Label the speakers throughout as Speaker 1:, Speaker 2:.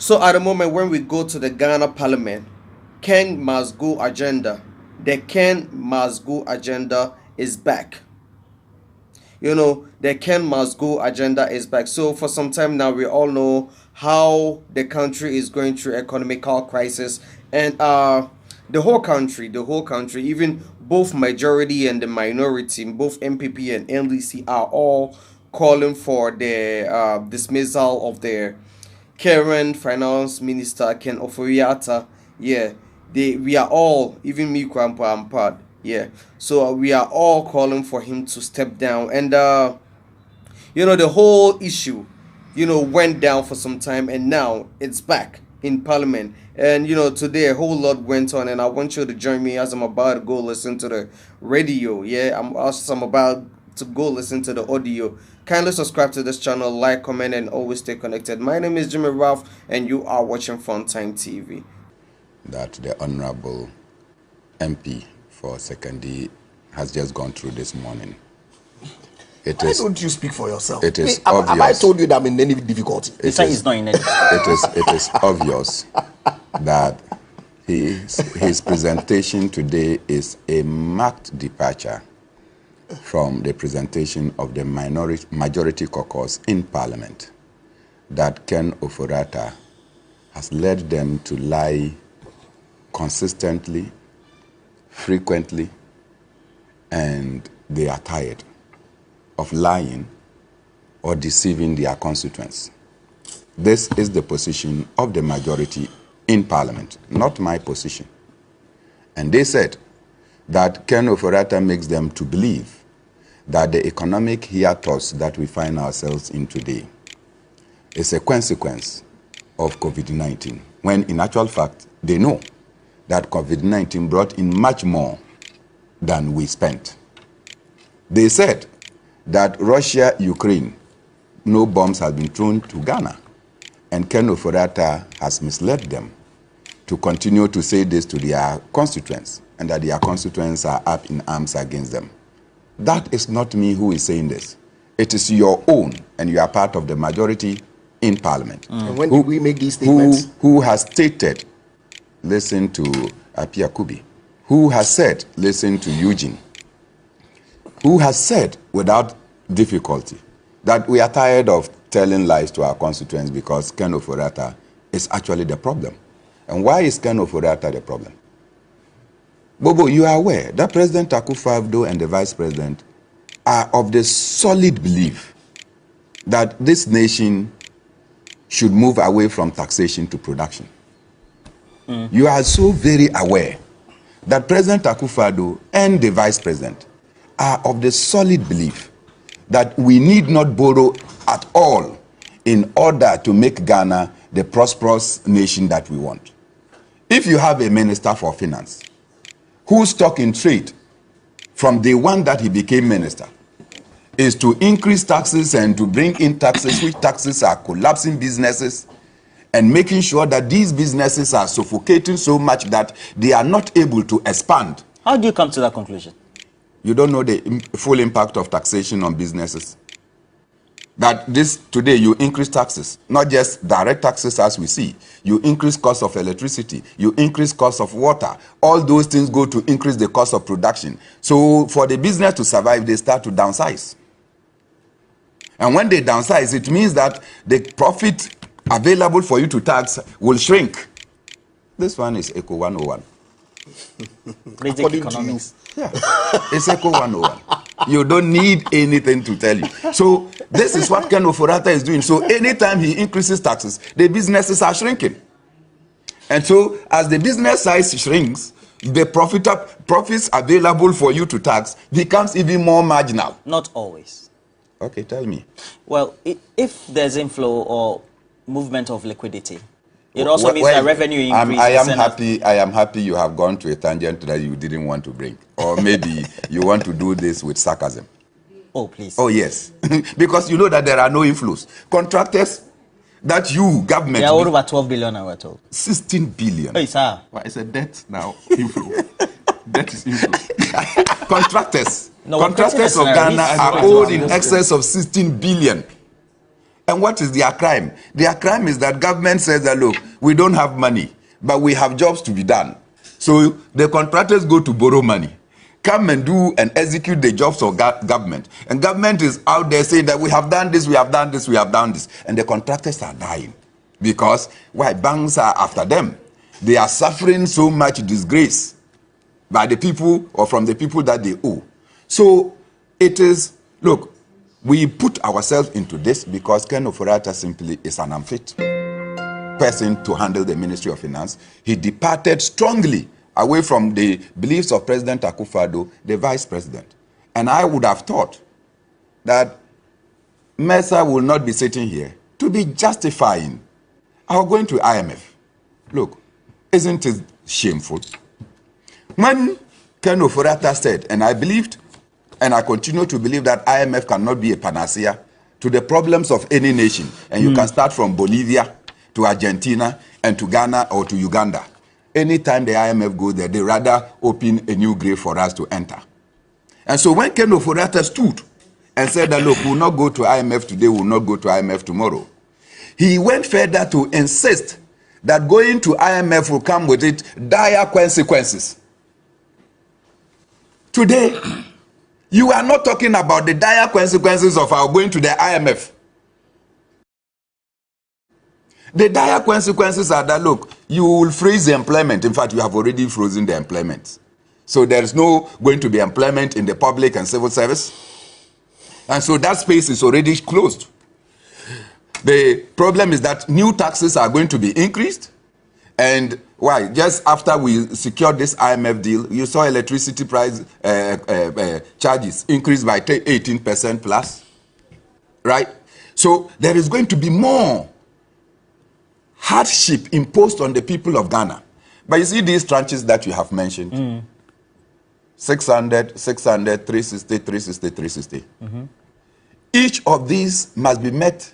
Speaker 1: So at the moment, when we go to the Ghana Parliament, Ken must go agenda. The Ken must go agenda is back. The Ken must go agenda is back. So for some time now, we all know how the country is going through economical crisis, and the whole country, even both majority and the minority, both MPP and NDC are all calling for the dismissal of the current finance minister Ken Ofori-Atta. Yeah, we are all, even me, Grandpa, I'm part. Yeah, so we are all calling for him to step down, and the whole issue, went down for some time, and now it's back in Parliament. And today a whole lot went on, and I want you to join me as I'm about to go listen to the radio. Yeah, I'm about to go listen to the audio. Kindly subscribe to this channel, like, comment, and always stay connected. My name is Jimmy Ralph, and you are watching Frontime TV.
Speaker 2: That the Honorable MP for Secondary has just gone through this morning.
Speaker 3: Why don't you speak for yourself?
Speaker 2: It is obvious.
Speaker 3: Have I told you that I'm in any difficulty?
Speaker 2: It is not in any. It is obvious that his presentation today is a marked departure from the presentation of the majority caucus in Parliament. That Ken Ofori-Atta has led them to lie consistently, frequently, and they are tired of lying or deceiving their constituents. This is the position of the majority in Parliament, not my position. And they said that Ken Ofori-Atta makes them to believe that the economic hiatus that we find ourselves in today is a consequence of COVID-19, when in actual fact they know that COVID-19 brought in much more than we spent. They said that Russia, Ukraine, no bombs have been thrown to Ghana, and Ken Ofori-Atta has misled them to continue to say this to their constituents, and that their constituents are up in arms against them. That is not me who is saying this. It is your own, and you are part of the majority in Parliament.
Speaker 3: And when did we make these statements?
Speaker 2: Who has stated, listen to Apia Kubi, who has said, listen to Eugene, who has said without difficulty that we are tired of telling lies to our constituents because Ken Ofori-Atta is actually the problem. And why is Ken Ofori-Atta the problem? Bobo, you are aware that President Akufo-Addo and the Vice President are of the solid belief that this nation should move away from taxation to production. You are so very aware that President Akufo-Addo and the Vice President are of the solid belief that we need not borrow at all in order to make Ghana the prosperous nation that we want. If you have a Minister for Finance whose stock in trade from the one that he became minister is to increase taxes and to bring in taxes, which taxes are collapsing businesses and making sure that these businesses are suffocating so much that they are not able to expand.
Speaker 4: How do you come to that conclusion?
Speaker 2: You don't know the full impact of taxation on businesses. That this today you increase taxes, not just direct taxes as we see. You increase cost of electricity, you increase cost of water. All those things go to increase the cost of production. So for the business to survive, they start to downsize. And when they downsize, it means that the profit available for you to tax will shrink. This one is Eco 101.
Speaker 4: Basic economics.
Speaker 2: Yeah, it's Eco 101. You don't need anything to tell you. So this is what Ken Ofori-Atta is doing. So anytime he increases taxes, the businesses are shrinking. And so as the business size shrinks, the profits available for you to tax becomes even more marginal.
Speaker 4: Not always.
Speaker 2: Okay, tell me.
Speaker 4: Well, if there's inflow or movement of liquidity, it also means that revenue increase.
Speaker 2: I am happy you have gone to a tangent that you didn't want to bring. Or maybe you want to do this with sarcasm.
Speaker 4: Oh, please.
Speaker 2: Oh, yes. Because you know that there are no inflows. Contractors that you, government...
Speaker 4: They are over 12 billion, I was told.
Speaker 2: 16 billion.
Speaker 4: Hey, sir.
Speaker 2: Well, it's a debt now. Inflow. Debt is inflow. Contractors.
Speaker 4: No,
Speaker 2: Contractors of Ghana are owed in excess of 16 billion. And what is their crime? Their crime is that government says that, look, we don't have money, but we have jobs to be done. So the contractors go to borrow money, come and do and execute the jobs of government. And government is out there saying that we have done this, we have done this, we have done this. And the contractors are dying. Because why? Banks are after them. They are suffering so much disgrace by the people or from the people that they owe. So it is, look, we put ourselves into this because Ken Ofori-Atta simply is an unfit person to handle the Ministry of Finance. He departed strongly away from the beliefs of President Akufo-Addo, the Vice President. And I would have thought that Mercer will not be sitting here to be justifying our going to IMF. Look, isn't it shameful? When Ken Ofori-Atta said, and I believed, and I continue to believe that IMF cannot be a panacea to the problems of any nation. And you can start from Bolivia to Argentina and to Ghana or to Uganda. Anytime the IMF goes there, they rather open a new grave for us to enter. And so when Ken Ofori-Atta stood and said that, look, we will not go to IMF today, we will not go to IMF tomorrow, he went further to insist that going to IMF will come with it dire consequences. Today, you are not talking about the dire consequences of our going to the IMF. The dire consequences are that, look, you will freeze the employment. In fact, you have already frozen the employment. So there is no going to be employment in the public and civil service. And so that space is already closed. The problem is that new taxes are going to be increased. And why? Just after we secured this IMF deal, you saw electricity price charges increased by 18% plus, right? So there is going to be more hardship imposed on the people of Ghana. But you see these tranches that you have mentioned, 600, 600, 360, 360, 360. Each of these must be met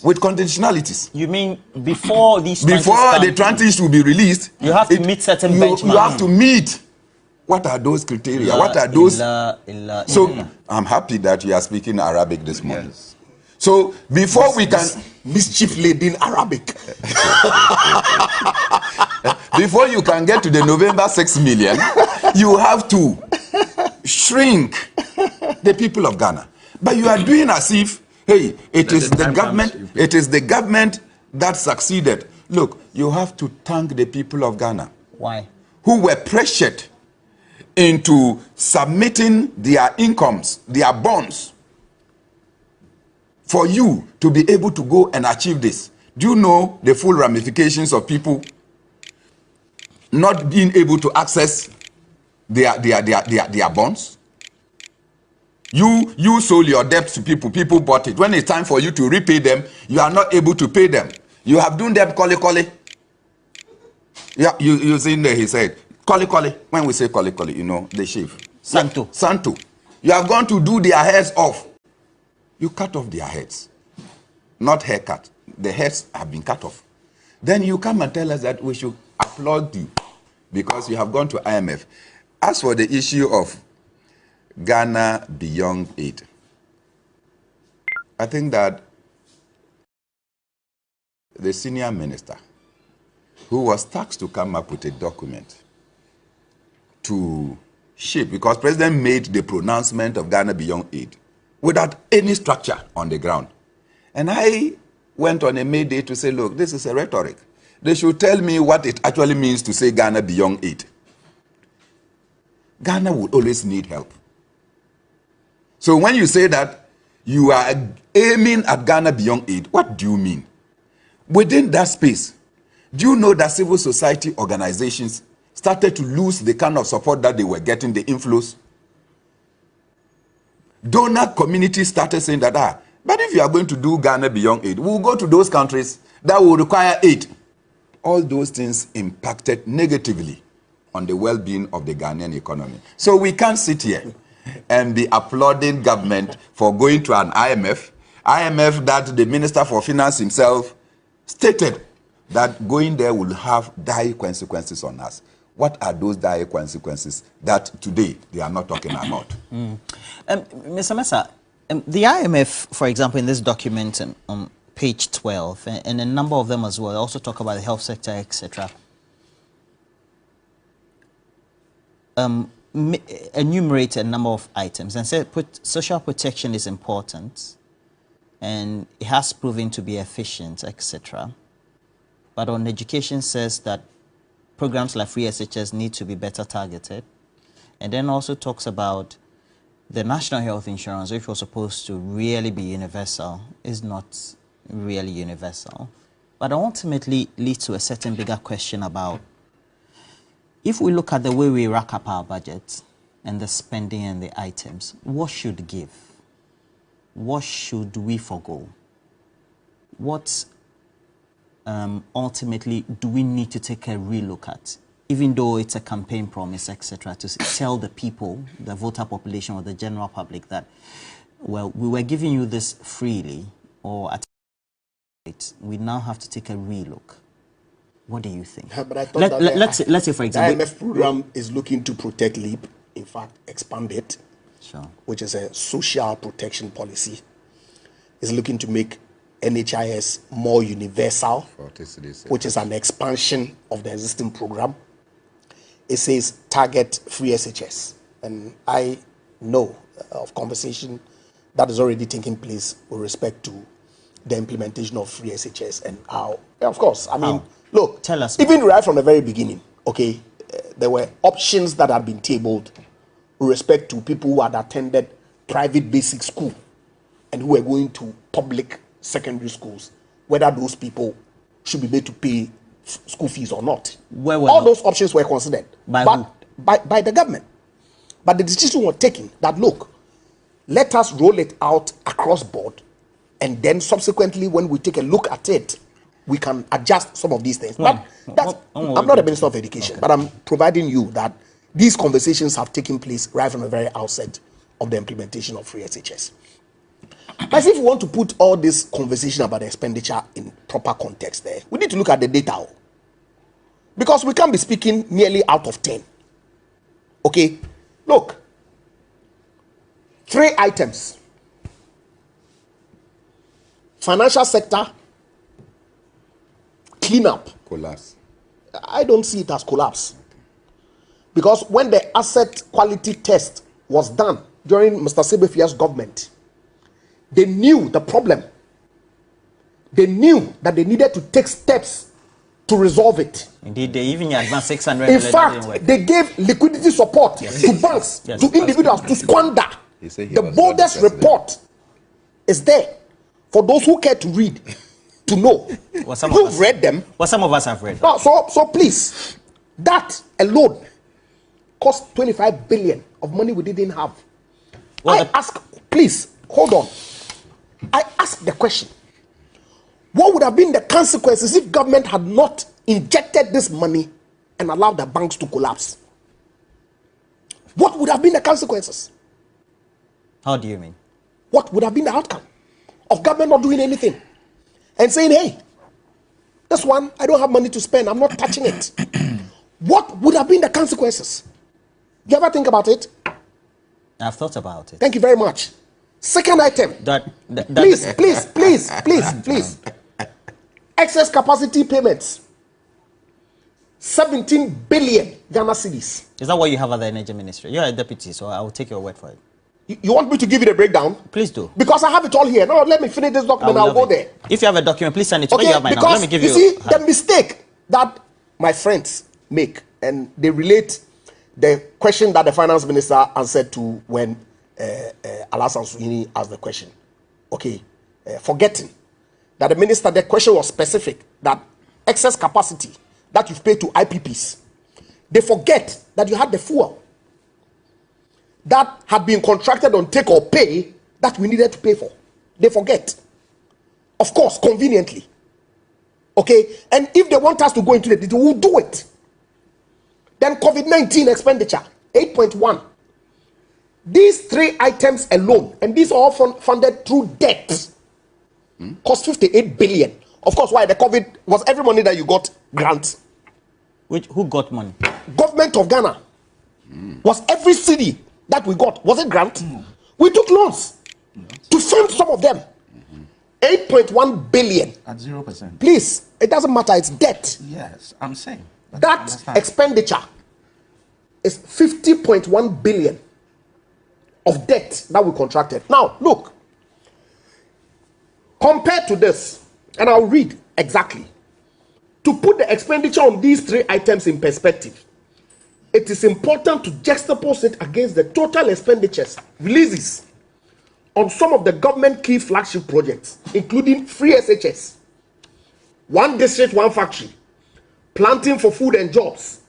Speaker 2: with conditionalities.
Speaker 4: You mean before these
Speaker 2: before the tranches will be released,
Speaker 4: you have to meet certain benchmarks.
Speaker 2: You have to meet. What are those criteria? What are those? So I'm happy that you are speaking Arabic this morning. Yes. So before we can
Speaker 3: mischief-laden Arabic.
Speaker 2: Before you can get to the November 6 million, you have to shrink the people of Ghana. But you are doing as if, hey, it is the government that succeeded. Look, you have to thank the people of Ghana.
Speaker 4: Why?
Speaker 2: Who were pressured into submitting their incomes, their bonds, for you to be able to go and achieve this. Do you know the full ramifications of people not being able to access their bonds? You sold your debt to people, people bought it. When it's time for you to repay them, you are not able to pay them. You have done them kole. Yeah, you seen there, he said, kole. When we say kole, you know, they shave. Santo. You have gone to do their heads off. You cut off their heads. Not haircut. The heads have been cut off. Then you come and tell us that we should applaud you because you have gone to IMF. As for the issue of Ghana Beyond Aid, I think that the senior minister who was tasked to come up with a document to shape, because President made the pronouncement of Ghana Beyond Aid without any structure on the ground. And I went on a May Day to say, look, this is a rhetoric. They should tell me what it actually means to say Ghana Beyond Aid. Ghana would always need help. So when you say that you are aiming at Ghana Beyond Aid, what do you mean? Within that space, do you know that civil society organizations started to lose the kind of support that they were getting, the inflows? Donor communities started saying that, but if you are going to do Ghana Beyond Aid, we'll go to those countries that will require aid. All those things impacted negatively on the well-being of the Ghanaian economy. So we can't sit here and be applauding government for going to an IMF that the Minister for Finance himself stated that going there will have dire consequences on us. What are those dire consequences that today they are not talking about?
Speaker 4: Mr. Mesa, The IMF, for example, in this document on page 12, and a number of them as well, also talk about the health sector, etc. Enumerate a number of items and say social protection is important and it has proven to be efficient, etc. But on education says that programs like free SHS need to be better targeted, and then also talks about the national health insurance, which was supposed to really be universal, is not really universal, but ultimately leads to a certain bigger question about, if we look at the way we rack up our budget and the spending and the items, what should give? What should we forgo? What ultimately do we need to take a relook at, even though it's a campaign promise, etc., to tell the people, the voter population or the general public that, well, we were giving you this freely, or at we now have to take a relook. What do you think?
Speaker 3: But I thought
Speaker 4: let's say, for example,
Speaker 3: the IMF program is looking to protect LEAP, in fact, expand it,
Speaker 4: sure,
Speaker 3: which is a social protection policy. Is looking to make NHIS more universal, which is an expansion of the existing program. It says target free SHS. And I know of conversation that is already taking place with respect to the implementation of free SHS and how, of course, I mean, look,
Speaker 4: tell us,
Speaker 3: even right from the very beginning, okay, there were options that had been tabled with respect to people who had attended private basic school and who were going to public secondary schools, whether those people should be made to pay school fees or not. All those options were considered by the government. But the decision was taken that, look, let us roll it out across board, and then subsequently when we take a look at it, we can adjust some of these things. But I'm not a minister of education, okay, but I'm providing you that these conversations have taken place right from the very outset of the implementation of free SHS. But if we want to put all this conversation about expenditure in proper context there, we need to look at the data. Because we can't be speaking merely out of 10. Okay? Look. 3 items. Financial sector, cleanup.
Speaker 2: Collapse.
Speaker 3: I don't see it as collapse. Because when the asset quality test was done during Mr. Sebefia's government, they knew the problem. They knew that they needed to take steps to resolve it.
Speaker 4: Indeed, they even advanced 600
Speaker 3: million. In fact, they gave liquidity support to banks, to individuals to squander. The boldest report is there for those who care to read, to know. You've read them.
Speaker 4: Well, some of us have read.
Speaker 3: No, so please, that alone cost 25 billion of money we didn't have. Well, I ask, please, hold on. I ask the question, what would have been the consequences if government had not injected this money and allowed the banks to collapse? What would have been the consequences?
Speaker 4: How do you mean?
Speaker 3: What would have been the outcome of government not doing anything and saying, hey, this one, I don't have money to spend, I'm not touching it. What would have been the consequences? Do you ever think about it?
Speaker 4: I've thought about it.
Speaker 3: Thank you very much. Second item. Please. Excess capacity payments. 17 billion Ghana cedis.
Speaker 4: Is that what you have at the Energy Ministry? You're a deputy, so I will take your word for it.
Speaker 3: You want me to give you the breakdown?
Speaker 4: Please do.
Speaker 3: Because I have it all here. No, let me finish this document. I'll go there.
Speaker 4: If you have a document, please send it to me.
Speaker 3: Okay,
Speaker 4: You have my
Speaker 3: because
Speaker 4: number. Let me give
Speaker 3: you see the mistake that my friends make, and they relate the question that the finance minister answered to when Alassane Suhuyini asked the question. Okay, forgetting that the minister, the question was specific, that excess capacity that you've paid to IPPs. They forget that you had the fuel that had been contracted on take or pay that we needed to pay for. They forget. Of course, conveniently. Okay, and if they want us to go into the detail, we'll do it. Then COVID-19 expenditure, 8.1. These 3 items alone, and these are all funded through debt, cost 58 billion. Of course, why? The COVID was every money that you got grants.
Speaker 4: Who got money?
Speaker 3: Government of Ghana. Was every city that we got, was it grant? We took loans. to fund some of them. 8.1 billion.
Speaker 5: At 0%.
Speaker 3: Please, it doesn't matter, it's debt.
Speaker 5: Yes, I'm saying.
Speaker 3: That expenditure is 50.1 billion of debt that we contracted. Now, look, compared to this, and I'll read exactly. To put the expenditure on these three items in perspective, it is important to juxtapose it against the total expenditures, releases, on some of the government key flagship projects, including free SHS, one district, one factory, planting for food and jobs,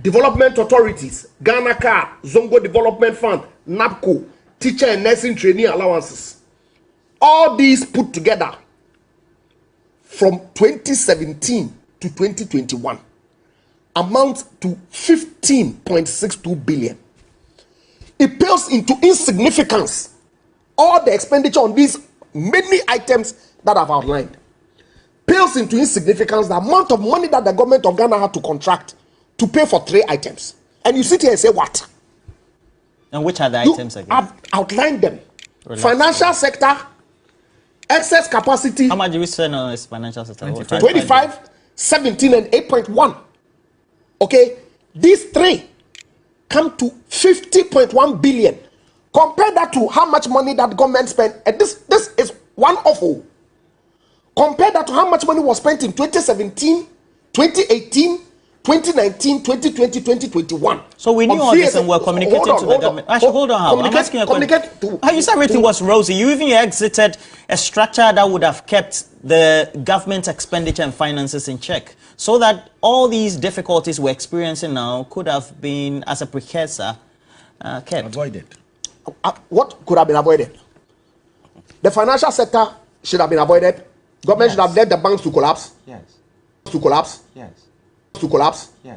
Speaker 3: development authorities, Ghana Car, Zongo Development Fund, NAPCO, teacher and nursing trainee allowances. All these put together from 2017 to 2021 amounts to 15.62 billion. It pales into insignificance all the expenditure on these many items that I've outlined. Pales into insignificance the amount of money that the government of Ghana had to contract to pay for three items. And you sit here and say, what?
Speaker 4: And which are the items again?
Speaker 3: I've outlined them. Financial sector, excess capacity.
Speaker 4: How much do we spend on this financial sector?
Speaker 3: 25, 17, and 8.1. Okay, these three come to 50.1 billion. Compare that to how much money that government spent. And this is one awful. Compare that to how much money was spent in 2017, 2018, 2019, 2020, 2021.
Speaker 4: So we knew all this and were communicating to the government. Actually, hold on. I'm asking a question. You said everything was rosy. You even exited a structure that would have kept the government expenditure and finances in check, so that all these difficulties we're experiencing now could have been, as a precursor, kept.
Speaker 5: Avoided.
Speaker 3: What could have been avoided? The financial sector should have been avoided. Government should have let the banks to collapse.
Speaker 5: Yes.
Speaker 3: To collapse.
Speaker 5: Yes.
Speaker 3: To collapse.
Speaker 5: Yes.